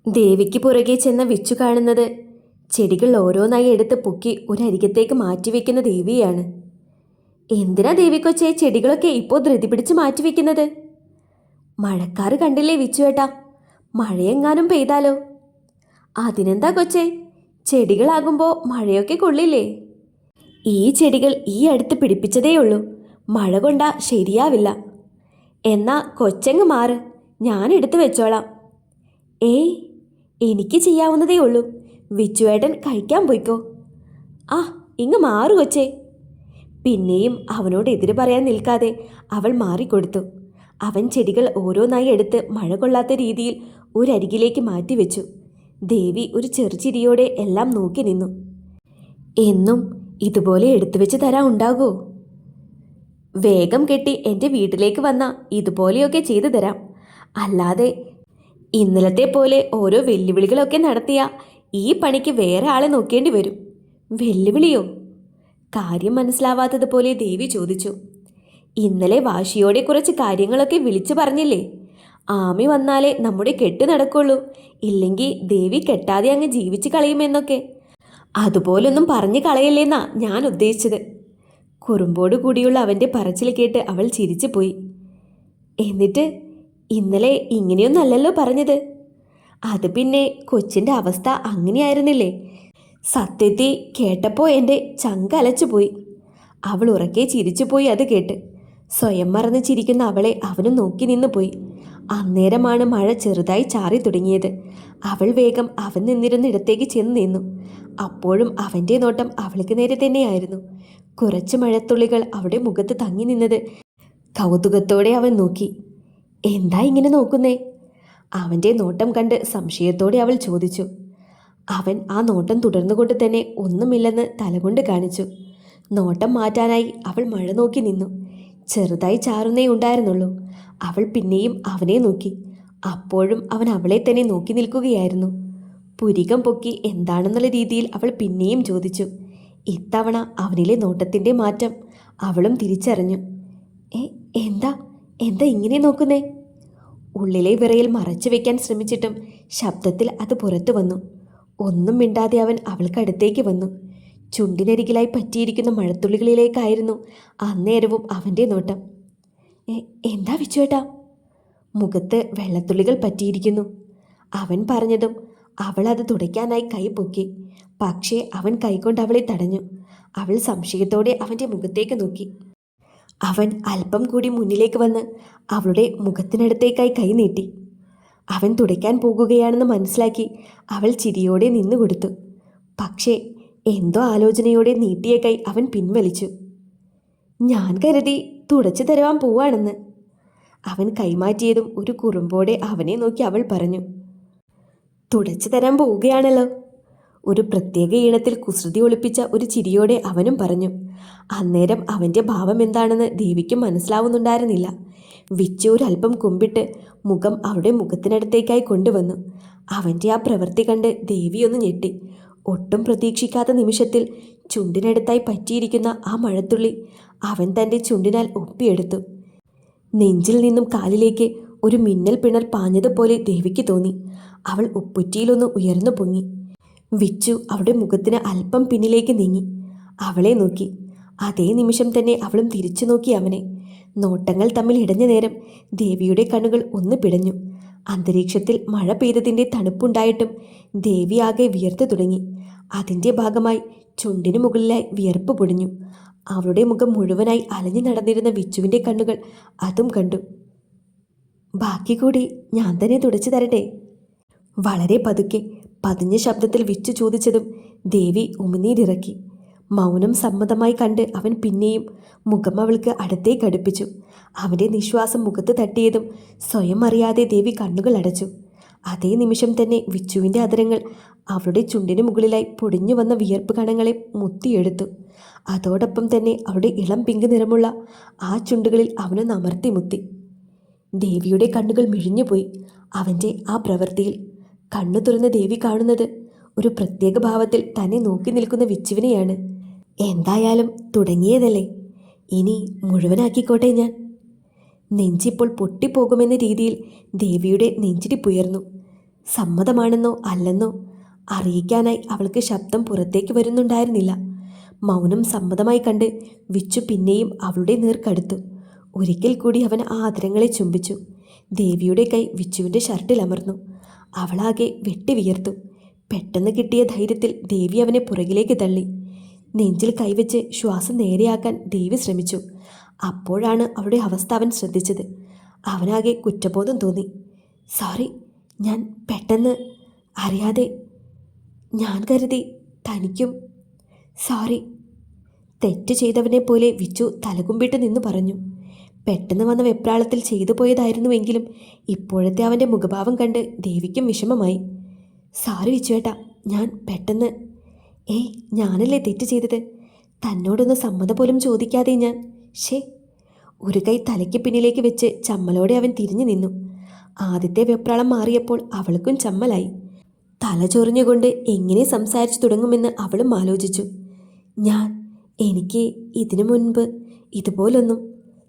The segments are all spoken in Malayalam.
ദേവിക്ക് പുറകെ ചെന്ന വിച്ചു കാണുന്നത് ചെടികൾ ഓരോന്നായി എടുത്ത് പൊക്കി ഒരരികത്തേക്ക് മാറ്റിവെക്കുന്ന ദേവിയാണ്. എന്തിനാ ദേവിക്കൊച്ചെ ചെടികളൊക്കെ ഇപ്പോൾ ധൃതി പിടിച്ച് മാറ്റിവെക്കുന്നത്? മഴക്കാറ് കണ്ടില്ലേ വിച്ചുവേട്ടാ, മഴയെങ്ങാനും പെയ്താലോ? അതിനെന്താ കൊച്ചേ, ചെടികളാകുമ്പോൾ മഴയൊക്കെ കൊള്ളില്ലേ? ഈ ചെടികൾ ഈ അടുത്ത് പിടിപ്പിച്ചതേയുള്ളൂ, മഴ കൊണ്ടാ ശരിയാവില്ല. എന്നാ കൊച്ചങ്ങ് മാറ്, ഞാൻ എടുത്തു വെച്ചോളാം. ഏയ്, എനിക്ക് ചെയ്യാവുന്നതേ ഉള്ളൂ, വിച്ചുവേട്ടൻ കഴിക്കാൻ പോയിക്കോ. ആ, ഇങ്ങ് മാറു കൊച്ചേ. പിന്നെയും അവനോട് എതിര് പറയാൻ നിൽക്കാതെ അവൾ മാറിക്കൊടുത്തു. അവൻ ചെടികൾ ഓരോന്നായി എടുത്ത് മഴ കൊള്ളാത്ത രീതിയിൽ ഒരരികിലേക്ക് മാറ്റിവെച്ചു. ദേവി ഒരു ചെറുചിരിയോടെ എല്ലാം നോക്കി നിന്നു. എന്നും ഇതുപോലെ എടുത്തു വെച്ച് തരാൻ ഉണ്ടാകോ? വേഗം കെട്ടി എൻ്റെ വീട്ടിലേക്ക് വന്നാൽ ഇതുപോലെയൊക്കെ ചെയ്തു തരാം. അല്ലാതെ ഇന്നലത്തെ പോലെ ഓരോ വെല്ലുവിളികളൊക്കെ നടത്തിയ ഈ പണിക്ക് വേറെ ആളെ നോക്കേണ്ടി വരും. വെല്ലുവിളിയോ? കാര്യം മനസ്സിലാവാത്തതുപോലെ ദേവി ചോദിച്ചു. ഇന്നലെ വാശിയോടെ കുറച്ച് കാര്യങ്ങളൊക്കെ വിളിച്ചു പറഞ്ഞില്ലേ? ആമി വന്നാലേ നമ്മുടെ കെട്ട് നടക്കുള്ളൂ, ഇല്ലെങ്കിൽ ദേവി കെട്ടാതെ അങ്ങ് ജീവിച്ച് കളയുമെന്നൊക്കെ. അതുപോലൊന്നും പറഞ്ഞു കളയല്ലേന്നാ ഞാൻ ഉദ്ദേശിച്ചത്. കുറുമ്പോട് കൂടിയുള്ള അവൻ്റെ പറച്ചിൽ കേട്ട് അവൾ ചിരിച്ചു പോയി. എന്നിട്ട് ഇന്നലെ ഇങ്ങനെയൊന്നല്ലല്ലോ പറഞ്ഞത്. അത് പിന്നെ കൊച്ചിൻ്റെ അവസ്ഥ അങ്ങനെയായിരുന്നില്ലേ? സത്യത്തിൽ കേട്ടപ്പോൾ എൻ്റെ ചങ്കലച്ചു പോയി. അവൾ ഉറക്കെ ചിരിച്ചു പോയി അത് കേട്ട്. സ്വയം മറന്ന് ചിരിക്കുന്ന അവളെ അവനും നോക്കി നിന്നു പോയി. അന്നേരമാണ് മഴ ചെറുതായി ചാറി തുടങ്ങിയത്. അവൾ വേഗം അവൻ നിന്നിരുന്നിടത്തേക്ക് ചെന്ന് നിന്നു. അപ്പോഴും അവൻ്റെ നോട്ടം അവൾക്ക് നേരെ തന്നെയായിരുന്നു. കുറച്ച് മഴത്തുള്ളികൾ അവളുടെ മുഖത്ത് തങ്ങി നിന്നത് കൗതുകത്തോടെ അവൻ നോക്കി. എന്താ ഇങ്ങനെ നോക്കുന്നേ? അവൻ്റെ നോട്ടം കണ്ട് സംശയത്തോടെ അവൾ ചോദിച്ചു. അവൻ ആ നോട്ടം തുടർന്നുകൊണ്ട് തന്നെ ഒന്നുമില്ലെന്ന് തലകൊണ്ട് കാണിച്ചു. നോട്ടം മാറ്റാനായി അവൾ മഴ നോക്കി നിന്നു. ചെറുതായി ചാറുന്നേ ഉണ്ടായിരുന്നുള്ളൂ. അവൾ പിന്നെയും അവനെ നോക്കി. അപ്പോഴും അവൻ അവളെ തന്നെ നോക്കി നിൽക്കുകയായിരുന്നു. പുരികം പൊക്കി എന്താണെന്നുള്ള രീതിയിൽ അവൾ പിന്നെയും ചോദിച്ചു. ഇത്തവണ അവനിലെ നോട്ടത്തിൻ്റെ മാറ്റം അവളും തിരിച്ചറിഞ്ഞു. എന്താ എന്താ ഇങ്ങനെ നോക്കുന്നേ? ഉള്ളിലെ വിറയിൽ മറച്ചു വെക്കാൻ ശ്രമിച്ചിട്ടും ശബ്ദത്തിൽ അത് പുറത്തു വന്നു. ഒന്നും മിണ്ടാതെ അവൻ അവൾക്കടുത്തേക്ക് വന്നു. ചുണ്ടിനരികിലായി പറ്റിയിരിക്കുന്ന മഴത്തുള്ളികളിലേക്കായിരുന്നു അന്നേരവും അവൻ്റെ നോട്ടം. എന്താ വിച്ചുവേട്ടാ? മുഖത്ത് വെള്ളത്തുള്ളികൾ പറ്റിയിരിക്കുന്നു. അവൻ പറഞ്ഞതും അവൾ അത് തുടയ്ക്കാനായി കൈ പൊക്കി. പക്ഷേ അവൻ കൈകൊണ്ട് അവളെ തടഞ്ഞു. അവൾ സംശയത്തോടെ അവൻ്റെ മുഖത്തേക്ക് നോക്കി. അവൻ അല്പം കൂടി മുന്നിലേക്ക് വന്ന് അവളുടെ മുഖത്തിനടുത്തേക്കായി കൈ നീട്ടി. അവൻ തുടയ്ക്കാൻ പോകുകയാണെന്ന് മനസ്സിലാക്കി അവൾ ചിരിയോടെ നിന്നുകൊടുത്തു. പക്ഷേ എന്തോ ആലോചനയോടെ നീട്ടിയ കൈ അവൻ പിൻവലിച്ചു. ഞാൻ കരുതി തുടച്ചു തരുവാൻ പോവാണെന്ന്. അവൻ കൈമാറ്റിയതും ഒരു കുറുമ്പോടെ അവനെ നോക്കി അവൾ പറഞ്ഞു. തുടച്ചു തരാൻ പോവുകയാണല്ലോ. ഒരു പ്രത്യേക ഈണത്തിൽ കുസൃതി ഒളിപ്പിച്ച ഒരു ചിരിയോടെ അവനും പറഞ്ഞു. അന്നേരം അവൻ്റെ ഭാവം എന്താണെന്ന് ദേവിക്കും മനസ്സിലാവുന്നുണ്ടായിരുന്നില്ല. വിച്ചു ഒരല്പം കുമ്പിട്ട് മുഖം അവളുടെ മുഖത്തിനടുത്തേക്കായി കൊണ്ടുവന്നു. അവൻ്റെ ആ പ്രവൃത്തി കണ്ട് ദേവിയൊന്ന് ഞെട്ടി. ഒട്ടും പ്രതീക്ഷിക്കാത്ത നിമിഷത്തിൽ ചുണ്ടിനടുത്തായി പറ്റിയിരിക്കുന്ന ആ മഴത്തുള്ളി അവൻ തൻ്റെ ചുണ്ടിനാൽ ഒപ്പിയെടുത്തു. നെഞ്ചിൽ നിന്നും കാലിലേക്ക് ഒരു മിന്നൽ പിണർ പാഞ്ഞതുപോലെ ദേവിക്ക് തോന്നി. അവൾ ഉപ്പുറ്റിയിലൊന്ന് ഉയർന്നു പൊങ്ങി. വിച്ചു അവളുടെ മുഖത്തിന് അല്പം പിന്നിലേക്ക് നീങ്ങി അവളെ നോക്കി. അതേ നിമിഷം തന്നെ അവളും തിരിച്ചു നോക്കി അവനെ. നോട്ടങ്ങൾ തമ്മിൽ ഇടഞ്ഞ നേരം ദേവിയുടെ കണ്ണുകൾ ഒന്ന് പിടഞ്ഞു. അന്തരീക്ഷത്തിൽ മഴ പെയ്തതിൻ്റെ തണുപ്പുണ്ടായിട്ടും ദേവി ആകെ വിയർത്തു തുടങ്ങി. അതിൻ്റെ ഭാഗമായി ചുണ്ടിനു മുകളിലായി വിയർപ്പ് പൊടിഞ്ഞു. അവളുടെ മുഖം മുഴുവനായി അലഞ്ഞു നടന്നിരുന്ന വിച്ചുവിൻ്റെ കണ്ണുകൾ അതും കണ്ടു. ബാക്കി കൂടി ഞാൻ തന്നെ തുടച്ചു തരട്ടെ? വളരെ പതുക്കെ പതിഞ്ഞ ശബ്ദത്തിൽ വിച്ചു ചോദിച്ചതും ദേവി ഉമിനീരിറക്കി. മൗനം സമ്മതമായി കണ്ട് അവൻ പിന്നെയും മുഖം അവൾക്ക് അടുത്തേക്ക് അടുപ്പിച്ചു. അവൻ്റെ നിശ്വാസം മുഖത്ത് തട്ടിയതും സ്വയം അറിയാതെ ദേവി കണ്ണുകൾ അടച്ചു. അതേ നിമിഷം തന്നെ വിച്ചുവിൻ്റെ അധരങ്ങൾ അവളുടെ ചുണ്ടിന് മുകളിലായി പൊടിഞ്ഞു വന്ന വിയർപ്പ് കണങ്ങളെ മുത്തിയെടുത്തു. അതോടൊപ്പം തന്നെ അവളുടെ ഇളം പിങ്ക് നിറമുള്ള ആ ചുണ്ടുകളിൽ അവനൊന്ന് അമർത്തി മുത്തി. ദേവിയുടെ കണ്ണുകൾ മിഴിഞ്ഞുപോയി അവൻ്റെ ആ പ്രവൃത്തിയിൽ. കണ്ണു തുറന്ന് ദേവി കാണുന്നത് ഒരു പ്രത്യേക ഭാവത്തിൽ തന്നെ നോക്കി നിൽക്കുന്ന വിച്ചുവിനെയാണ്. എന്തായാലും തുടങ്ങിയതല്ലേ, ഇനി മുഴുവനാക്കിക്കോട്ടെ ഞാൻ. നെഞ്ചിപ്പോൾ പൊട്ടിപ്പോകുമെന്ന രീതിയിൽ ദേവിയുടെ നെഞ്ചിടിപ്പുയർന്നു. സമ്മതമാണെന്നോ അല്ലെന്നോ അറിയിക്കാനായി അവൾക്ക് ശബ്ദം പുറത്തേക്ക് വരുന്നുണ്ടായിരുന്നില്ല. മൗനം സമ്മതമായി കണ്ട് വിച്ചു പിന്നെയും അവളുടെ നേർക്കടുത്തു. ഒരിക്കൽ കൂടി അവൻ ആ ആദരങ്ങളെ ചുംബിച്ചു. ദേവിയുടെ കൈ വിച്ചുവിൻ്റെ ഷർട്ടിൽ അമർന്നു. അവളാകെ വെട്ടി വിയർത്തു. പെട്ടെന്ന് കിട്ടിയ ധൈര്യത്തിൽ ദേവി അവനെ പുറകിലേക്ക് തള്ളി. നെഞ്ചിൽ കൈവച്ച് ശ്വാസം നേരെയാക്കാൻ ദേവി ശ്രമിച്ചു. അപ്പോഴാണ് അവളുടെ അവസ്ഥ അവൻ ശ്രദ്ധിച്ചത്. അവനാകെ കുറ്റബോധം തോന്നി. സോറി, ഞാൻ പെട്ടെന്ന് അറിയാതെ, ഞാൻ കരുതി തനിക്കും സോറി. തെറ്റ് ചെയ്തവനെ പോലെ വിച്ചു തലകുമ്പിട്ട് നിന്നു പറഞ്ഞു. പെട്ടെന്ന് വന്ന വെപ്രാളത്തിൽ ചെയ്തു പോയതായിരുന്നുവെങ്കിലും ഇപ്പോഴത്തെ അവൻ്റെ മുഖഭാവം കണ്ട് ദേവിക്കും വിഷമമായി. സോറി വിച്ചുവേട്ടാ, ഞാൻ പെട്ടെന്ന്. ഏയ്, ഞാനല്ലേ തെറ്റ് ചെയ്തത്. തന്നോടൊന്ന് സമ്മതം പോലും ചോദിക്കാതെ ഞാൻ. ഷേ. ഒരു കൈ തലയ്ക്ക് പിന്നിലേക്ക് വെച്ച് ചമ്മലോടെ അവൻ തിരിഞ്ഞു നിന്നു. ആദ്യത്തെ വെപ്രാളം മാറിയപ്പോൾ അവൾക്കും ചമ്മലായി. തല ചൊറിഞ്ഞുകൊണ്ട് എങ്ങനെ സംസാരിച്ചു തുടങ്ങുമെന്ന് അവളും ആലോചിച്ചു. എനിക്ക് ഇതിനു മുൻപ് ഇതുപോലൊന്നും.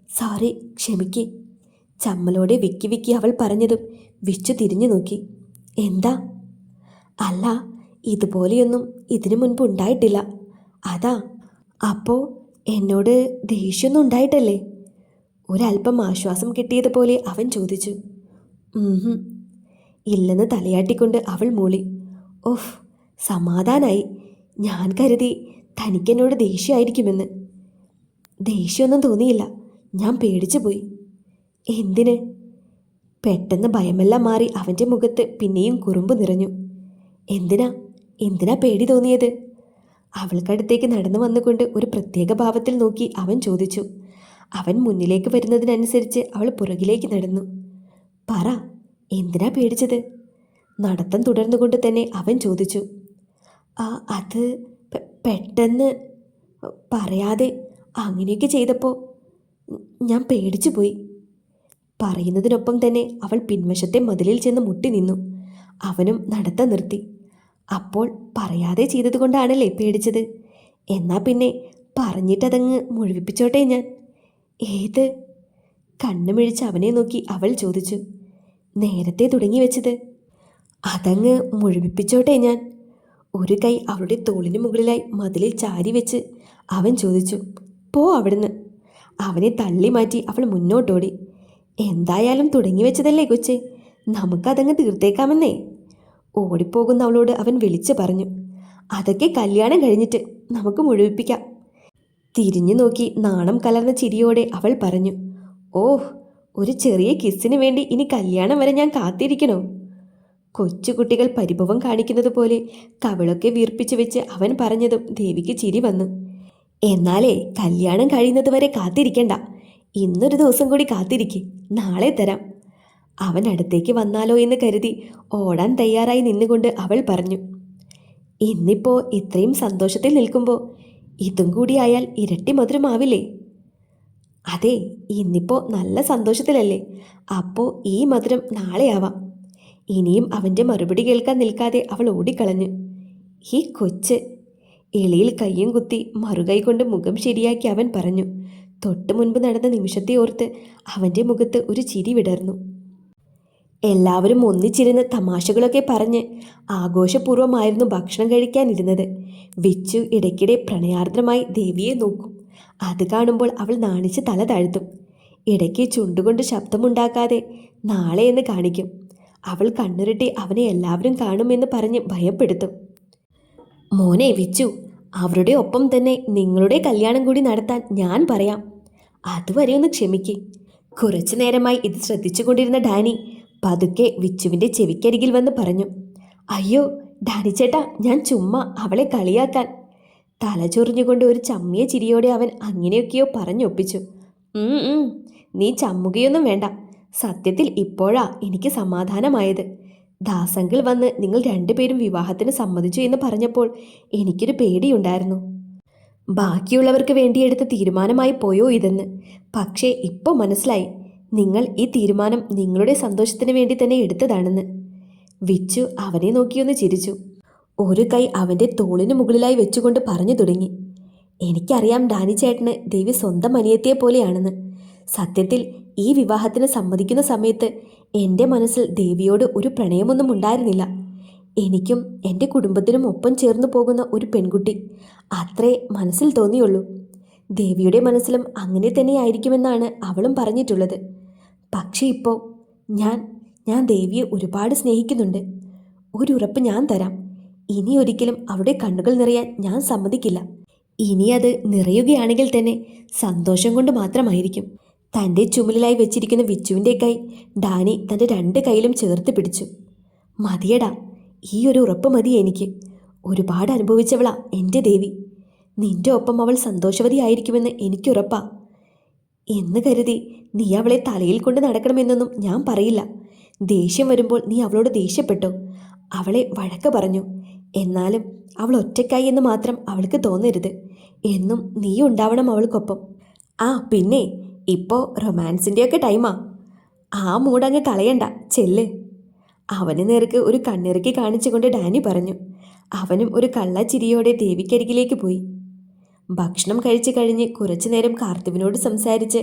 സോറി, ക്ഷമിക്ക്. ചമ്മലോടെ വിക്കി വിക്കി അവൾ പറഞ്ഞതും വിച്ചു തിരിഞ്ഞു നോക്കി. എന്താ? അല്ല, ഇതുപോലെയൊന്നും ഇതിനു മുൻപ് ഉണ്ടായിട്ടില്ല, അതാ. അപ്പോൾ എന്നോട് ദേഷ്യമൊന്നും ഉണ്ടായിട്ടല്ലേ? ഒരല്പം ആശ്വാസം കിട്ടിയതുപോലെ അവൻ ചോദിച്ചു. ഇല്ലെന്ന് തലയാട്ടിക്കൊണ്ട് അവൾ മൂളി. ഓഹ്, സമാധാനായി. ഞാൻ കരുതി തനിക്കെന്നോട് ദേഷ്യമായിരിക്കുമെന്ന്. ദേഷ്യമൊന്നും തോന്നിയില്ല, ഞാൻ പേടിച്ചു പോയി. എന്തിന്? പെട്ടെന്ന് ഭയമെല്ലാം മാറി അവൻ്റെ മുഖത്ത് പിന്നെയും കുറുമ്പ് നിറഞ്ഞു. എന്തിനാ പേടി തോന്നിയത്? അവൾക്കടുത്തേക്ക് നടന്നു വന്നുകൊണ്ട് ഒരു പ്രത്യേക ഭാവത്തിൽ നോക്കി അവൻ ചോദിച്ചു. അവൻ മുന്നിലേക്ക് വരുന്നതിനനുസരിച്ച് അവൾ പുറകിലേക്ക് നടന്നു. പറ, എന്തിനാ പേടിച്ചത്? നടത്തം തുടർന്നുകൊണ്ട് തന്നെ അവൻ ചോദിച്ചു. അത് പെട്ടെന്ന് പറയാതെ അങ്ങനെയൊക്കെ ചെയ്തപ്പോൾ ഞാൻ പേടിച്ചു പോയി. പറയുന്നതിനൊപ്പം തന്നെ അവൾ പിൻവശത്തെ മതിലിൽ ചെന്ന് മുട്ടി നിന്നു. അവനും നടത്തം നിർത്തി. അപ്പോൾ പറയാതെ ചെയ്തതുകൊണ്ടാണല്ലേ പേടിച്ചത്? എന്നാ പിന്നെ പറഞ്ഞിട്ടതങ്ങ് മുഴുവിപ്പിച്ചോട്ടെ ഞാൻ. ഏത്? കണ്ണുമിഴിച്ച് അവനെ നോക്കി അവൾ ചോദിച്ചു. നേരത്തെ തുടങ്ങി വെച്ചത് അതങ്ങ് മുഴുവിപ്പിച്ചോട്ടെ ഞാൻ. ഒരു കൈ അവളുടെ തോളിന് മുകളിലായി മതിലിൽ ചാരി വെച്ച് അവൻ ചോദിച്ചു. പോ അവിടുന്ന്. അവനെ തള്ളി മാറ്റി അവൾ മുന്നോട്ടോടി. എന്തായാലും തുടങ്ങി വെച്ചതല്ലേ കൊച്ചേ, നമുക്കതങ്ങ് തീർത്തേക്കാമെന്നേ. ഓടിപ്പോകുന്ന അവളോട് അവൻ വിളിച്ചു പറഞ്ഞു. അതൊക്കെ കല്യാണം കഴിഞ്ഞിട്ട് നമുക്ക് മുഴുവിപ്പിക്കാം. തിരിഞ്ഞു നോക്കി നാണം കലർന്ന ചിരിയോടെ അവൾ പറഞ്ഞു. ഓഹ്, ഒരു ചെറിയ കിസ്സിന് വേണ്ടി ഇനി കല്യാണം വരെ ഞാൻ കാത്തിരിക്കണോ? കൊച്ചുകുട്ടികൾ പരിഭവം കാണിക്കുന്നത് പോലെ കവിളൊക്കെ വീർപ്പിച്ചു വെച്ച് അവൻ പറഞ്ഞതും ദേവിക്ക് ചിരി വന്നു. എന്നാലേ കല്യാണം കഴിയുന്നത് വരെ കാത്തിരിക്കണ്ട, ഇന്നൊരു ദിവസം കൂടി കാത്തിരിക്കെ, നാളെ തരാം. അവൻ അടുത്തേക്ക് വന്നാലോ എന്ന് കരുതി ഓടാൻ തയ്യാറായി നിന്നുകൊണ്ട് അവൾ പറഞ്ഞു. ഇന്നിപ്പോൾ ഇത്രയും സന്തോഷത്തിൽ നിൽക്കുമ്പോൾ ഇതും കൂടിയായാൽ ഇരട്ടി മധുരമാവില്ലേ? അതെ, ഇന്നിപ്പോൾ നല്ല സന്തോഷത്തിലല്ലേ, അപ്പോൾ ഈ മധുരം നാളെയാവാം. ഇനിയും അവൻ്റെ മറുപടി കേൾക്കാൻ നിൽക്കാതെ അവൾ ഓടിക്കളഞ്ഞു. ഈ കൊച്ച്. എളിയിൽ കയ്യും കുത്തി മറുകൈ കൊണ്ട് മുഖം ശരിയാക്കി അവൻ പറഞ്ഞു. തൊട്ടു മുൻപ് നടന്ന നിമിഷത്തെ ഓർത്ത് അവൻ്റെ മുഖത്ത് ഒരു ചിരി വിടർന്നു. എല്ലാവരും ഒന്നിച്ചിരുന്ന് തമാശകളൊക്കെ പറഞ്ഞ് ആഘോഷപൂർവ്വമായിരുന്നു ഭക്ഷണം കഴിക്കാനിരുന്നത്. വിച്ചു ഇടയ്ക്കിടെ പ്രണയാർദ്രമായി ദേവിയെ നോക്കും. അത് കാണുമ്പോൾ അവൾ നാണിച്ച് തല താഴ്ത്തും. ഇടയ്ക്ക് ചുണ്ടുകൊണ്ട് ശബ്ദമുണ്ടാക്കാതെ നാളെ എന്ന് കാണിക്കും. അവൾ കണ്ണുരുട്ടി അവനെ എല്ലാവരും കാണുമെന്ന് പറഞ്ഞ് ഭയപ്പെടുത്തും. മോനെ വിച്ചു, അവരുടെ ഒപ്പം തന്നെ നിങ്ങളുടെ കല്യാണം കൂടി നടത്താൻ ഞാൻ പറയാം. അതുവരെ ഒന്ന് ക്ഷമിക്ക്. കുറച്ചു നേരമായി ഇത് ശ്രദ്ധിച്ചുകൊണ്ടിരുന്ന ഡാനി പതുക്കെ വിച്ചുവിൻ്റെ ചെവിക്കരികിൽ വന്ന് പറഞ്ഞു. അയ്യോ ഡാനി ചേട്ടാ, ഞാൻ ചുമ്മാ അവളെ കളിയാക്കാൻ. തലചൊറിഞ്ഞുകൊണ്ട് ഒരു ചമ്മിയ ചിരിയോടെ അവൻ അങ്ങനെയൊക്കെയോ പറഞ്ഞൊപ്പിച്ചു. നീ ചമ്മുകയൊന്നും വേണ്ട. സത്യത്തിൽ ഇപ്പോഴാ എനിക്ക് സമാധാനമായത്. ദാസങ്കിൾ വന്ന് നിങ്ങൾ രണ്ടുപേരും വിവാഹത്തിന് സമ്മതിച്ചു എന്ന് പറഞ്ഞപ്പോൾ എനിക്കൊരു പേടിയുണ്ടായിരുന്നു. ബാക്കിയുള്ളവർക്ക് വേണ്ടിയെടുത്ത തീരുമാനമായി പോയോ ഇതെന്ന്. പക്ഷേ ഇപ്പോൾ മനസ്സിലായി, നിങ്ങൾ ഈ തീരുമാനം നിങ്ങളുടെ സന്തോഷത്തിന് വേണ്ടി തന്നെ എടുത്തതാണെന്ന്. വിച്ചു അവനെ നോക്കിയൊന്ന് ചിരിച്ചു. ഒരു കൈ അവൻ്റെ തോളിന് മുകളിലായി വെച്ചുകൊണ്ട് പറഞ്ഞു തുടങ്ങി. എനിക്കറിയാം ഡാനി ചേട്ടന് ദേവി സ്വന്തം അനിയത്തിയെ പോലെയാണെന്ന്. സത്യത്തിൽ ഈ വിവാഹത്തിന് സമ്മതിക്കുന്ന സമയത്ത് എൻ്റെ മനസ്സിൽ ദേവിയോട് ഒരു പ്രണയമൊന്നും ഉണ്ടായിരുന്നില്ല. എനിക്കും എൻ്റെ കുടുംബത്തിനും ഒപ്പം ചേർന്നു പോകുന്ന ഒരു പെൺകുട്ടി, അത്രേ മനസ്സിൽ തോന്നിയുള്ളൂ. ദേവിയുടെ മനസ്സിലും അങ്ങനെ തന്നെയായിരിക്കുമെന്നാണ് അവളും പറഞ്ഞിട്ടുള്ളത്. പക്ഷേ ഇപ്പോൾ ഞാൻ ദേവിയെ ഒരുപാട് സ്നേഹിക്കുന്നുണ്ട്. ഒരു ഉറപ്പ് ഞാൻ തരാം, ഇനി ഒരിക്കലും അവളുടെ കണ്ണുകൾ നിറയാൻ ഞാൻ സമ്മതിക്കില്ല. ഇനി അത് നിറയുകയാണെങ്കിൽ തന്നെ സന്തോഷം കൊണ്ട് മാത്രമായിരിക്കും. തൻ്റെ ചുമലിലായി വെച്ചിരിക്കുന്ന വിച്ചുവിൻ്റെ കൈ ഡാനി തൻ്റെ 2 കൈയിലും ചേർത്ത് പിടിച്ചു. മതിയടാ, ഈ ഒരു ഉറപ്പ് മതി എനിക്ക്. ഒരുപാട് അനുഭവിച്ചവളാ എൻ്റെ ദേവി. നിന്റെ ഒപ്പം അവൾ സന്തോഷവതിയായിരിക്കുമെന്ന് എനിക്കുറപ്പാ. എന്ന് കരുതി നീ അവളെ തലയിൽ കൊണ്ട് നടക്കണമെന്നൊന്നും ഞാൻ പറയില്ല. ദേഷ്യം വരുമ്പോൾ നീ അവളോട് ദേഷ്യപ്പെട്ടോ, അവളെ വഴക്ക് പറഞ്ഞു. എന്നാലും അവൾ ഒറ്റയ്ക്കായി എന്ന് മാത്രം അവൾക്ക് തോന്നരുത്. എന്നും നീ ഉണ്ടാവണം അവൾക്കൊപ്പം. ആ പിന്നെ, ഇപ്പോൾ റൊമാൻസിൻ്റെയൊക്കെ ടൈമാ. ആ മൂടങ്ങ് കളയണ്ട, ചെല്ല്. അവന് നേർക്ക് ഒരു കണ്ണിറുക്കി കാണിച്ചുകൊണ്ട് ഡാനി പറഞ്ഞു. അവനും ഒരു കള്ളച്ചിരിയോടെ ദേവിക്കരികിലേക്ക് പോയി. ഭക്ഷണം കഴിച്ചു കഴിഞ്ഞ് കുറച്ചു നേരം കാർത്തിവിനോട് സംസാരിച്ച്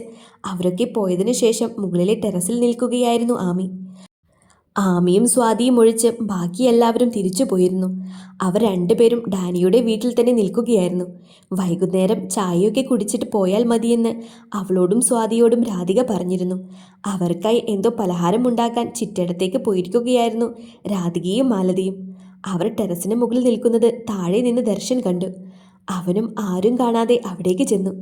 അവരൊക്കെ പോയതിനു ശേഷം മുകളിലെ ടെറസിൽ നിൽക്കുകയായിരുന്നു ആമി. ആമിയും സ്വാതിയും ഒഴിച്ച് ബാക്കി എല്ലാവരും തിരിച്ചു പോയിരുന്നു. അവർ 2 പേരും ഡാനിയുടെ വീട്ടിൽ തന്നെ നിൽക്കുകയായിരുന്നു. വൈകുന്നേരം ചായയൊക്കെ കുടിച്ചിട്ട് പോയാൽ മതിയെന്ന് അവളോടും സ്വാതിയോടും രാധിക പറഞ്ഞിരുന്നു. അവർക്കായി എന്തോ പലഹാരം ഉണ്ടാക്കാൻ ചിറ്റടത്തേക്ക് പോയിരിക്കുകയായിരുന്നു രാധികയും മാലതിയും. അവർ ടെറസിന് മുകളിൽ നിൽക്കുന്നത് താഴെ നിന്ന് ദർശൻ കണ്ടു. അവനും ആരും കാണാതെ അവിടേക്ക് ചെന്നു.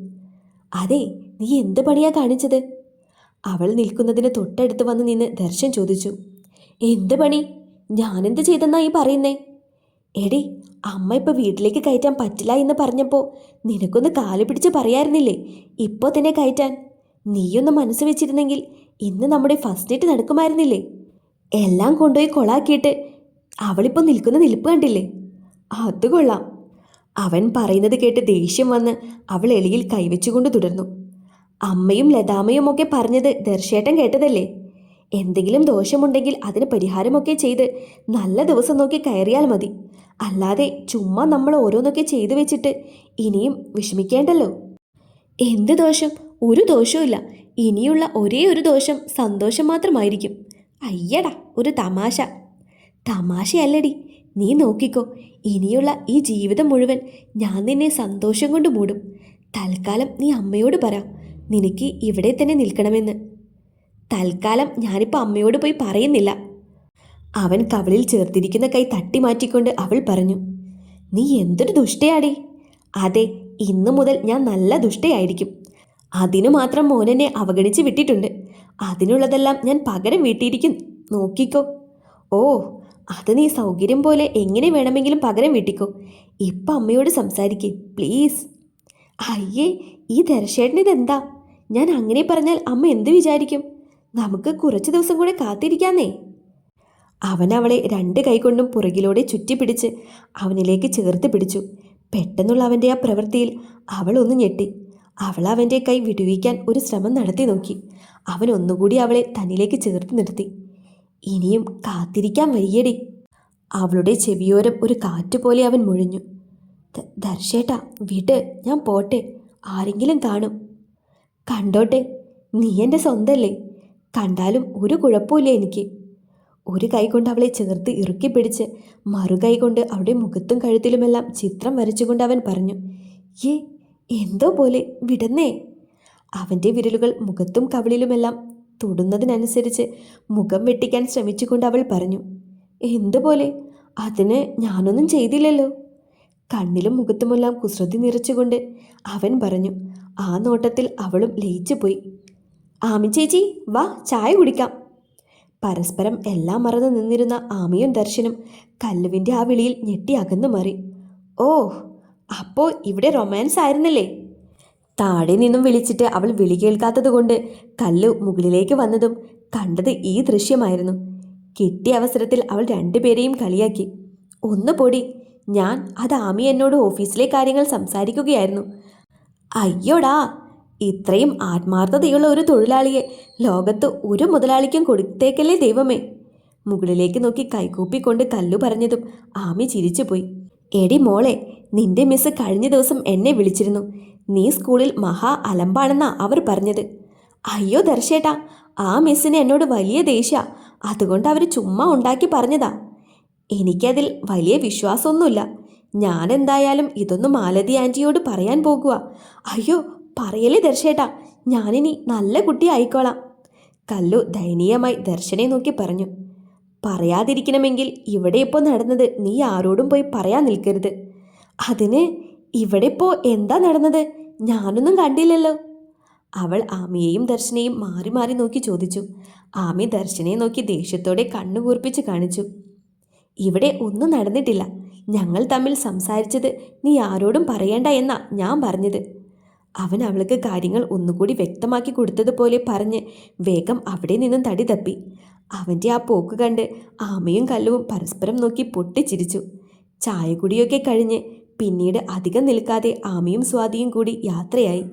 അതെ, നീ എന്ത് പണിയാ കാണിച്ചത്? അവൾ നിൽക്കുന്നതിന് തൊട്ടടുത്ത് വന്ന് നിന്ന് ദർശൻ ചോദിച്ചു. എന്ത് പണി? ഞാനെന്ത് ചെയ്തെന്നാ ഈ പറയുന്നേ? എടി, അമ്മ ഇപ്പോൾ വീട്ടിലേക്ക് കയറ്റാൻ പറ്റില്ല എന്ന് പറഞ്ഞപ്പോൾ നിനക്കൊന്ന് കാല് പിടിച്ച് പറയായിരുന്നില്ലേ ഇപ്പോൾ തന്നെ കയറ്റാൻ? നീയൊന്ന് മനസ്സ് വെച്ചിരുന്നെങ്കിൽ ഇന്ന് നമ്മുടെ ഫസ്റ്റ് നൈറ്റ് നടക്കുമായിരുന്നില്ലേ? എല്ലാം കൊണ്ടുപോയി കൊളാക്കിയിട്ട് അവളിപ്പോൾ നിൽക്കുന്ന നിൽപ്പ് കണ്ടില്ലേ? അത് കൊള്ളാം. അവൻ പറയുന്നത് കേട്ട് ദേഷ്യം വന്ന് അവൾ എളിയിൽ കൈവച്ചുകൊണ്ട് തുടർന്നു. അമ്മയും ലതാമ്മയും ഒക്കെ പറഞ്ഞത് ദർശേട്ടൻ കേട്ടതല്ലേ? എന്തെങ്കിലും ദോഷമുണ്ടെങ്കിൽ അതിന് പരിഹാരമൊക്കെ ചെയ്ത് നല്ല ദിവസം നോക്കി കയറിയാൽ മതി. അല്ലാതെ ചുമ്മാ നമ്മൾ ഓരോന്നൊക്കെ ചെയ്തു വെച്ചിട്ട് ഇനിയും വിഷമിക്കേണ്ടല്ലോ. എന്ത് ദോഷം? ഒരു ദോഷവുമില്ല. ഇനിയുള്ള ഒരേ ഒരു ദോഷം സന്തോഷം മാത്രമായിരിക്കും. അയ്യടാ, ഒരു തമാശ. തമാശയല്ലടി, നീ നോക്കിക്കോ. ഇനിയുള്ള ഈ ജീവിതം മുഴുവൻ ഞാൻ നിന്നെ സന്തോഷം കൊണ്ട് മൂടും. തൽക്കാലം നീ അമ്മയോട് പറ നിനക്ക് ഇവിടെ തന്നെ നിൽക്കണമെന്ന്. തൽക്കാലം ഞാനിപ്പോൾ അമ്മയോട് പോയി പറയുന്നില്ല. അവൻ കവളിൽ ചേർത്തിരിക്കുന്ന കൈ തട്ടി മാറ്റിക്കൊണ്ട് അവൾ പറഞ്ഞു. നീ എന്തൊരു ദുഷ്ടയാടി. അതെ, ഇന്നു മുതൽ ഞാൻ നല്ല ദുഷ്ടയായിരിക്കും. അതിനു മാത്രം മോനെന്നെ അവഗണിച്ച് വിട്ടിട്ടുണ്ട്. അതിനുള്ളതെല്ലാം ഞാൻ പകരം വീട്ടിയിരിക്കും, നോക്കിക്കോ. ഓ, അത് നീ സൗകര്യം പോലെ എങ്ങനെ വേണമെങ്കിലും പകരം വീട്ടിക്കോ. ഇപ്പം അമ്മയോട് സംസാരിക്കേ പ്ലീസ്. അയ്യേ, ഈ ദർശേട്ടനിതെന്താ? ഞാൻ അങ്ങനെ പറഞ്ഞാൽ അമ്മ എന്ത് വിചാരിക്കും? നമുക്ക് കുറച്ച് ദിവസം കൂടെ കാത്തിരിക്കാന്നേ. അവൻ അവളെ 2 കൈകൊണ്ടും പുറകിലൂടെ ചുറ്റിപ്പിടിച്ച് അവനിലേക്ക് ചേർത്ത് പിടിച്ചു. പെട്ടെന്നുള്ള അവൻ്റെ ആ പ്രവൃത്തിയിൽ അവൾ ഒന്ന് ഞെട്ടി. അവൾ അവൻ്റെ കൈ വിടുവിക്കാൻ ഒരു ശ്രമം നടത്തി നോക്കി. അവൻ ഒന്നുകൂടി അവളെ തന്നിലേക്ക് ചേർത്ത് നിർത്തി. ഇനിയും കാത്തിരിക്കാൻ വയ്യടി. അവളുടെ ചെവിയോരം ഒരു കാറ്റുപോലെ അവൻ മുഴിഞ്ഞു. ദർശേട്ടാ, വിട്, ഞാൻ പോട്ടെ. ആരെങ്കിലും കാണും. കണ്ടോട്ടെ, നീ എൻ്റെ സ്വന്തല്ലേ. കണ്ടാലും ഒരു കുഴപ്പമില്ല എനിക്ക്. ഒരു കൈ കൊണ്ട് അവളെ ചേർത്ത് ഇറുക്കി പിടിച്ച് മറുകൈ കൊണ്ട് അവളുടെ മുഖത്തും കഴുത്തിലുമെല്ലാം ചിത്രം വരച്ചുകൊണ്ട് അവൻ പറഞ്ഞു. എന്തോ പോലെ, വിടന്നേ. അവൻ്റെ വിരലുകൾ മുഖത്തും കവിളിലുമെല്ലാം തൊടുന്നതിനനുസരിച്ച് മുഖം വെട്ടിക്കാൻ ശ്രമിച്ചുകൊണ്ട് അവൾ പറഞ്ഞു. എന്തുപോലെ? അതിന് ഞാനൊന്നും ചെയ്തില്ലല്ലോ. കണ്ണിലും മുഖത്തുമെല്ലാം കുസൃതി നിറച്ചുകൊണ്ട് അവൻ പറഞ്ഞു. ആ നോട്ടത്തിൽ അവളും ലയിച്ചു പോയി. ആമി ചേച്ചി, വാ, ചായ കുടിക്കാം. പരസ്പരം എല്ലാം മറന്നു നിന്നിരുന്ന ആമിയും ദർശനും കല്ലുവിൻ്റെ ആ വിളിയിൽ ഞെട്ടി അകന്നു മാറി. ഓ, അപ്പോൾ ഇവിടെ റൊമാൻസ് ആയിരുന്നല്ലേ? താഴെ നിന്നും വിളിച്ചിട്ട് അവൾ വിളി കേൾക്കാത്തതുകൊണ്ട് കല്ലു മുകളിലേക്ക് വന്നതും കണ്ടത് ഈ ദൃശ്യമായിരുന്നു. കിട്ടിയ അവസരത്തിൽ അവൾ 2 പേരെയും കളിയാക്കി. ഒന്ന് പൊടി, അത് ആമി എന്നോട് ഓഫീസിലെ കാര്യങ്ങൾ സംസാരിക്കുകയായിരുന്നു. അയ്യോടാ, ഇത്രയും ആത്മാർത്ഥതയുള്ള ഒരു തൊഴിലാളിയെ ലോകത്ത് ഒരു മുതലാളിക്കും കൊടുത്തേക്കല്ലേ ദൈവമേ. മുകളിലേക്ക് നോക്കി കൈകൂപ്പിക്കൊണ്ട് കല്ലു പറഞ്ഞതും ആമി ചിരിച്ചുപോയി. എടി മോളെ, നിന്റെ മിസ് കഴിഞ്ഞ ദിവസം എന്നെ വിളിച്ചിരുന്നു. നീ സ്കൂളിൽ മഹാ അലമ്പാണെന്നാ അവർ പറഞ്ഞത്. അയ്യോ ദർശേട്ടാ, ആ മിസ്സിന് എന്നോട് വലിയ ദേഷ്യ, അതുകൊണ്ട് അവർ ചുമ്മാ ഉണ്ടാക്കി പറഞ്ഞതാ. എനിക്കതിൽ വലിയ വിശ്വാസമൊന്നുമില്ല. ഞാൻ എന്തായാലും ഇതൊന്ന് മാലതി ആൻറ്റിയോട് പറയാൻ പോകുക. അയ്യോ പറയലേ ദർശേട്ടാ, ഞാനിനി നല്ല കുട്ടി ആയിക്കോളാം. കല്ലു ദയനീയമായി ദർശനെ നോക്കി പറഞ്ഞു. പറയാതിരിക്കണമെങ്കിൽ ഇവിടെ ഇപ്പോൾ നടന്നത് നീ ആരോടും പോയി പറയാൻ നിൽക്കരുത്. അതിന് ഇവിടെ ഇപ്പോൾ എന്താ നടന്നത്? ഞാനൊന്നും കണ്ടില്ലല്ലോ. അവൾ ആമിയെയും ദർശനെയും മാറി മാറി നോക്കി ചോദിച്ചു. ആമി ദർശനെ നോക്കി ദേഷ്യത്തോടെ കണ്ണു കൂർപ്പിച്ച് കാണിച്ചു. ഇവിടെ ഒന്നും നടന്നിട്ടില്ല. ഞങ്ങൾ തമ്മിൽ സംസാരിച്ചത് നീ ആരോടും പറയേണ്ട എന്നാ ഞാൻ പറഞ്ഞത്. അവൻ അവൾക്ക് കാര്യങ്ങൾ ഒന്നുകൂടി വ്യക്തമാക്കി കൊടുത്തതുപോലെ പറഞ്ഞ് വേഗം അവിടെ നിന്നും തടി തപ്പി. അവൻ്റെ ആ പോക്ക് കണ്ട് ആമയും കല്ലുവും പരസ്പരം നോക്കി പൊട്ടിച്ചിരിച്ചു. ചായ കുടിയൊക്കെ കഴിഞ്ഞ് പിന്നീട് അധികം നിൽക്കാതെ ആമയും സ്വാതിയും കൂടി യാത്രയായി.